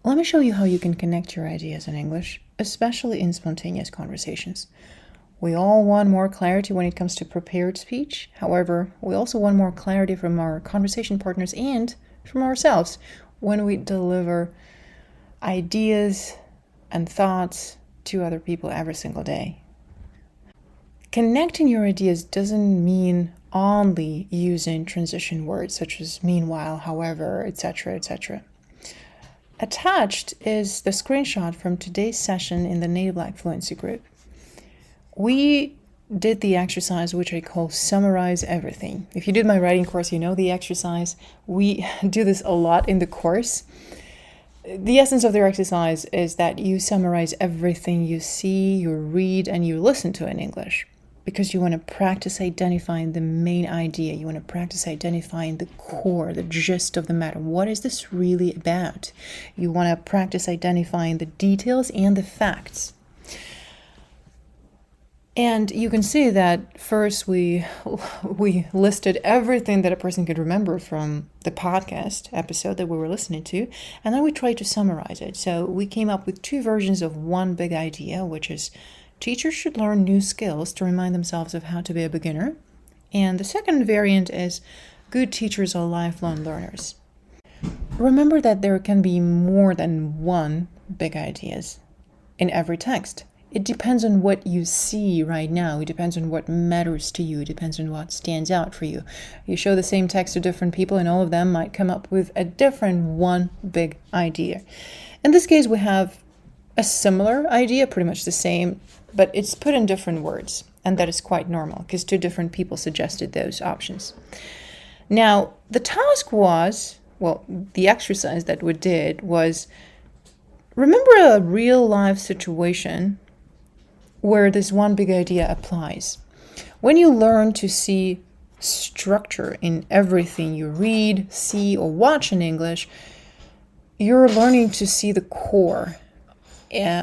Let me show you how you can connect your ideas in English, especially in spontaneous conversations. We all want more clarity when it comes to prepared speech. However, we also want more clarity from our conversation partners and from ourselves when we deliver ideas and thoughts to other people every single day. Connecting your ideas doesn't mean only using transition words such as meanwhile, however, etc., etc. Attached is the screenshot from today's session in the Native Black Fluency group. We did the exercise which I call summarize everything. If you did my writing course, you know the exercise. We do this a lot in the course. The essence of the exercise is that you summarize everything you see, you read, and you listen to in English. Because you want to practice identifying the main idea. You want to practice identifying the core, the gist of the matter. What is this really about? You want to practice identifying the details and the facts. And you can see that first we listed everything that a person could remember from the podcast episode that we were listening to, and then we tried to summarize it. So we came up with two versions of one big idea, which is teachers should learn new skills to remind themselves of how to be a beginner. And the second variant is good teachers are lifelong learners. Remember that there can be more than one big ideas in every text. It depends on what you see right now. It depends on what matters to you. It depends on what stands out for you. You show the same text to different people and all of them might come up with a different one big idea. In this case, we have a similar idea, pretty much the same, but it's put in different words. And that is quite normal because two different people suggested those options. Now, the task was, the exercise that we did was, remember a real life situation where this one big idea applies. When you learn to see structure in everything you read, see, or watch in English, you're learning to see the core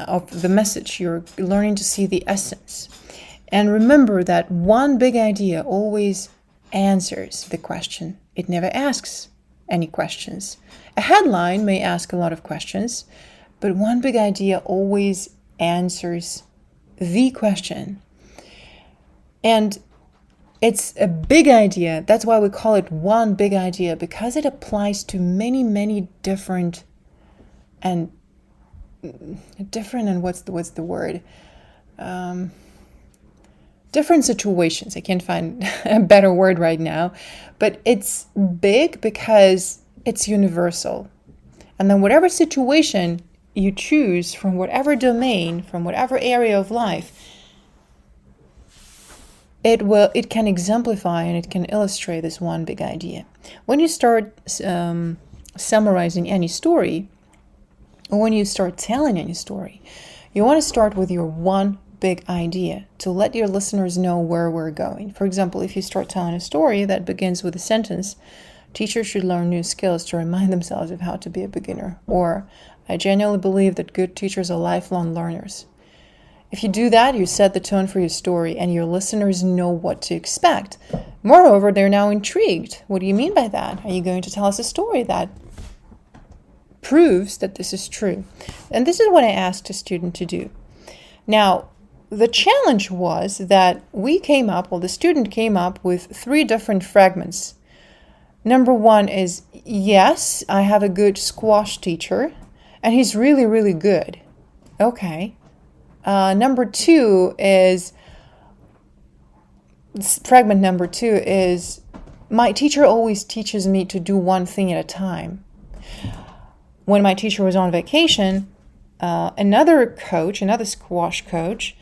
of the message. You're learning to see the essence. And remember that one big idea always answers the question. It never asks any questions. A headline may ask a lot of questions, but one big idea always answers the question. And it's a big idea. That's why we call it one big idea, because it applies to many, many different and what's the word? Different situations. I can't find a better word right now, but it's big because it's universal. And then whatever situation you choose from whatever domain, from whatever area of life, it can exemplify and it can illustrate this one big idea. When you start summarizing any story, or when you start telling any story, you want to start with your one big idea to let your listeners know where we're going. For example, if you start telling a story that begins with a sentence, teachers should learn new skills to remind themselves of how to be a beginner. Or, I genuinely believe that good teachers are lifelong learners. If you do that, you set the tone for your story and your listeners know what to expect. Moreover, they're now intrigued. What do you mean by that? Are you going to tell us a story that proves that this is true? And this is what I asked a student to do. Now, the challenge was that the student came up with 3 different fragments. Number 1 is, yes, I have a good squash teacher, and he's really, really good. Okay. Number 2 is, fragment number 2 is, my teacher always teaches me to do one thing at a time. When my teacher was on vacation, another squash coach,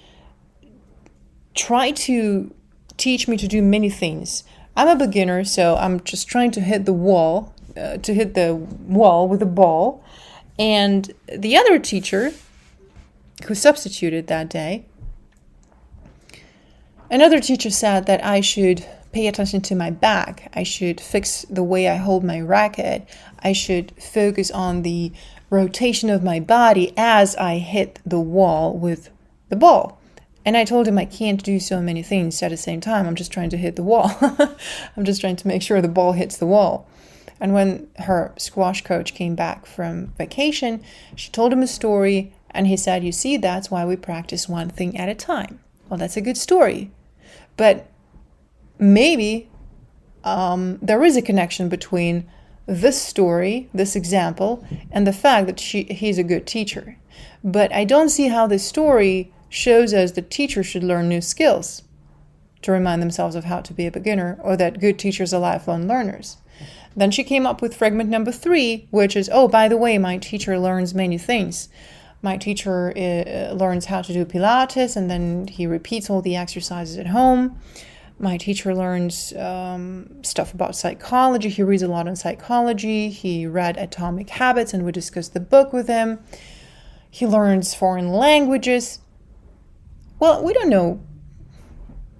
tried to teach me to do many things. I'm a beginner, so I'm just trying to hit the wall with a ball. And the other teacher, who substituted that day, another teacher said that I should pay attention to my back. I should fix the way I hold my racket. I should focus on the rotation of my body as I hit the wall with the ball. And I told him I can't do so many things at the same time. I'm just trying to hit the wall. I'm just trying to make sure the ball hits the wall. And when her squash coach came back from vacation, she told him a story, and he said, you see, that's why we practice one thing at a time. Well, that's a good story. But maybe there is a connection between this story, this example, and the fact that he's a good teacher. But I don't see how this story shows us that teachers should learn new skills to remind themselves of how to be a beginner, or that good teachers are lifelong learners. Then she came up with fragment number 3, which is, oh, by the way, my teacher learns many things. My teacher learns how to do Pilates, and then he repeats all the exercises at home. My teacher learns stuff about psychology. He reads a lot on psychology. He read Atomic Habits, and we discussed the book with him. He learns foreign languages. Well, we don't know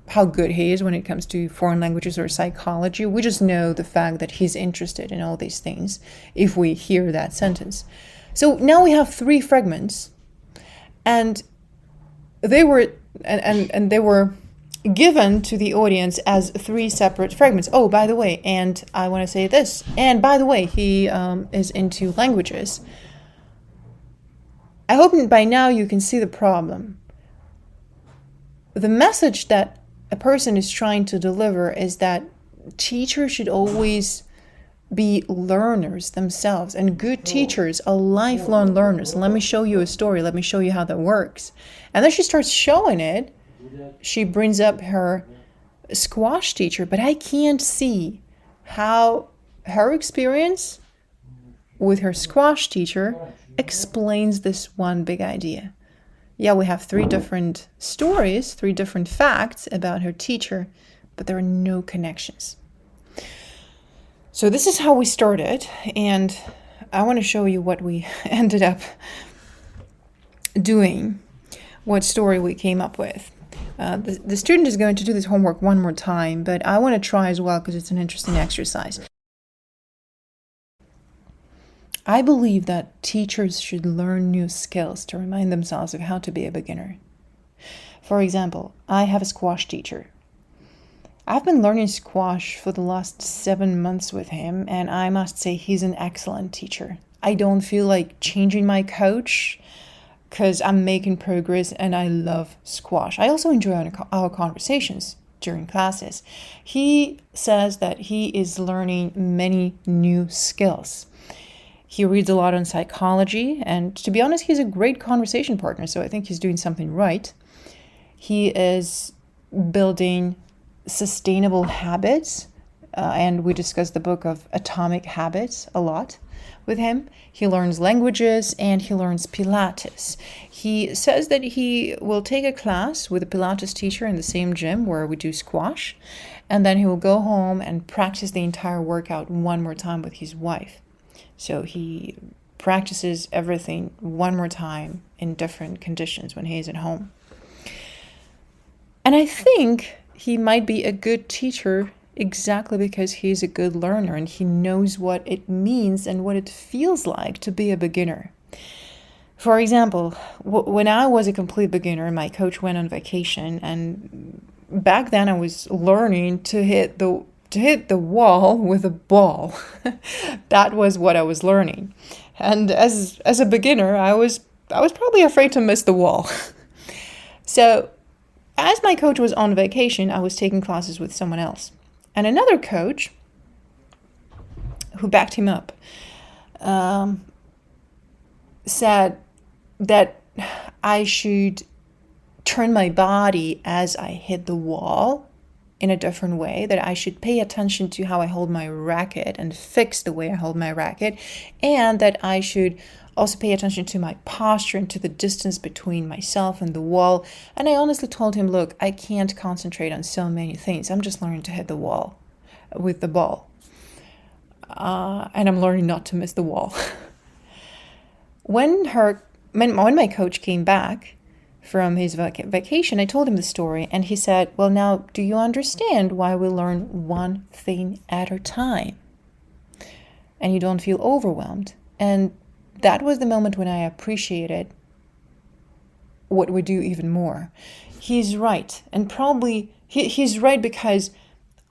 how good he is when it comes to foreign languages or psychology. We just know the fact that he's interested in all these things if we hear that sentence. So now we have 3 fragments, and they were given to the audience as 3 separate fragments. Oh, by the way, and I want to say this, and by the way, he is into languages. I hope by now you can see the problem. The message that a person is trying to deliver is that teachers should always be learners themselves, and good teachers are lifelong learners. Let me show you a story. Let me show you how that works. And then she starts showing it. She brings up her squash teacher, but I can't see how her experience with her squash teacher explains this one big idea. Yeah, we have 3 different stories, 3 different facts about her teacher, but there are no connections. So this is how we started, and I want to show you what we ended up doing, what story we came up with. The student is going to do this homework one more time, but I want to try as well because it's an interesting exercise. I believe that teachers should learn new skills to remind themselves of how to be a beginner. For example, I have a squash teacher. I've been learning squash for the last 7 months with him, and I must say he's an excellent teacher. I don't feel like changing my coach because I'm making progress, and I love squash. I also enjoy our conversations during classes. He says that he is learning many new skills. He reads a lot on psychology, and to be honest, he's a great conversation partner, so I think he's doing something right. He is building sustainable habits, and we discussed the book of Atomic Habits a lot with him. He learns languages, and he learns Pilates. He says that he will take a class with a Pilates teacher in the same gym where we do squash, and then he will go home and practice the entire workout one more time with his wife. So he practices everything one more time in different conditions when he is at home. And I think he might be a good teacher exactly because he's a good learner and he knows what it means and what it feels like to be a beginner. For example, when I was a complete beginner, my coach went on vacation, and back then I was learning to hit the wall with a ball. That was what I was learning. And as a beginner, I was probably afraid to miss the wall. So as my coach was on vacation, I was taking classes with someone else. And another coach who backed him up said that I should turn my body as I hit the wall in a different way, that I should pay attention to how I hold my racket and fix the way I hold my racket, and that I should also pay attention to my posture and to the distance between myself and the wall. And I honestly told him, look, I can't concentrate on so many things. I'm just learning to hit the wall with the ball. And I'm learning not to miss the wall. When my coach came back from his vacation, I told him the story, and he said, well, now, do you understand why we learn one thing at a time? And you don't feel overwhelmed. And that was the moment when I appreciated what we do even more. He's right. And probably he's right because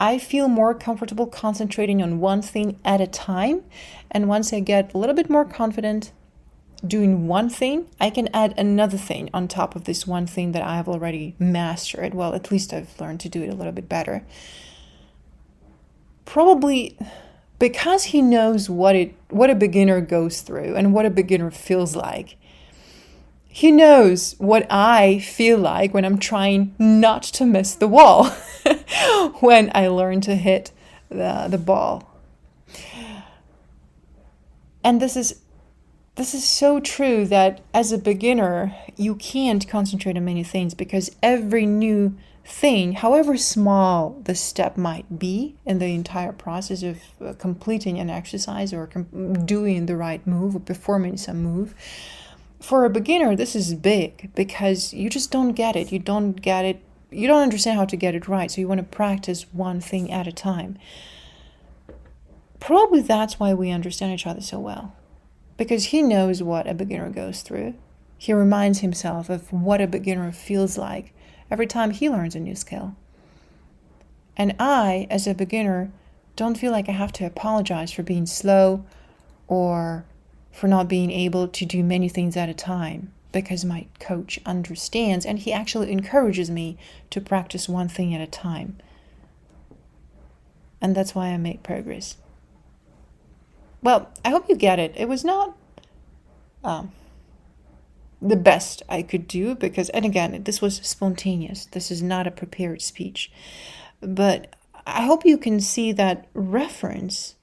I feel more comfortable concentrating on one thing at a time. And once I get a little bit more confident doing one thing, I can add another thing on top of this one thing that I have already mastered. Well, at least I've learned to do it a little bit better. Probably because he knows what a beginner goes through and what a beginner feels like. He knows what I feel like when I'm trying not to miss the wall when I learn to hit the ball. And this is so true that as a beginner, you can't concentrate on many things because every new thing, however small the step might be in the entire process of completing an exercise or doing the right move or performing some move, for a beginner, this is big because you just don't get it. You don't get it. You don't understand how to get it right. So you want to practice one thing at a time. Probably that's why we understand each other so well. Because he knows what a beginner goes through. He reminds himself of what a beginner feels like every time he learns a new skill. And I, as a beginner, don't feel like I have to apologize for being slow or for not being able to do many things at a time, because my coach understands and he actually encourages me to practice one thing at a time. And that's why I make progress. Well, I hope you get it. It was not the best I could do because, and again, this was spontaneous. This is not a prepared speech. But I hope you can see that reference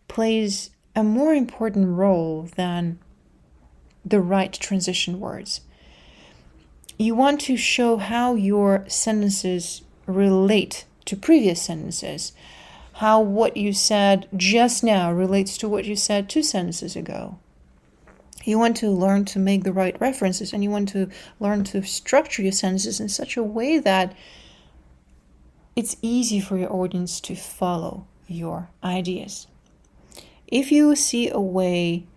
plays a more important role than the right transition words. You want to show how your sentences relate to previous sentences, how what you said just now relates to what you said 2 sentences ago. You want to learn to make the right references, and you want to learn to structure your sentences in such a way that it's easy for your audience to follow your ideas. If you see a way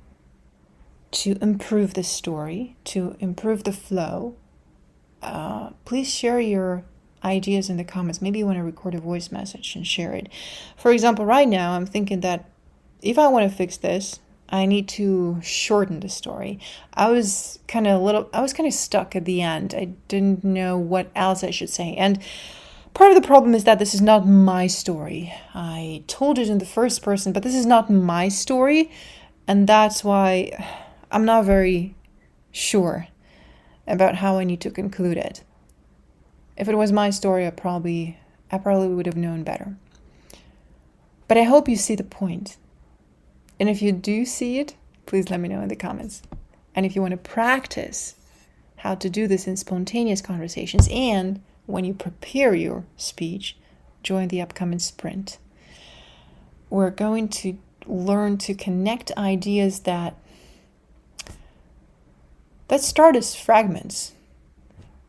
to improve the story, to improve the flow, please share your ideas in the comments. Maybe you want to record a voice message and share it. For example, right now I'm thinking that if I want to fix this, I need to shorten the story. I was kind of stuck at the end. I didn't know what else I should say. And part of the problem is that this is not my story. I told it in the first person, but this is not my story. And that's why I'm not very sure about how I need to conclude it. If it was my story, I probably would have known better. But I hope you see the point. And if you do see it, please let me know in the comments. And if you want to practice how to do this in spontaneous conversations and when you prepare your speech, join the upcoming sprint. We're going to learn to connect ideas that start as fragments.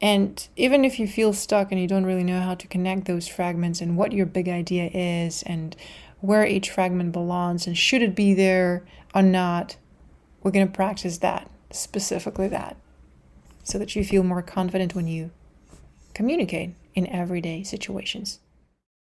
And even if you feel stuck and you don't really know how to connect those fragments and what your big idea is and where each fragment belongs and should it be there or not, we're going to practice that, specifically that, so that you feel more confident when you communicate in everyday situations.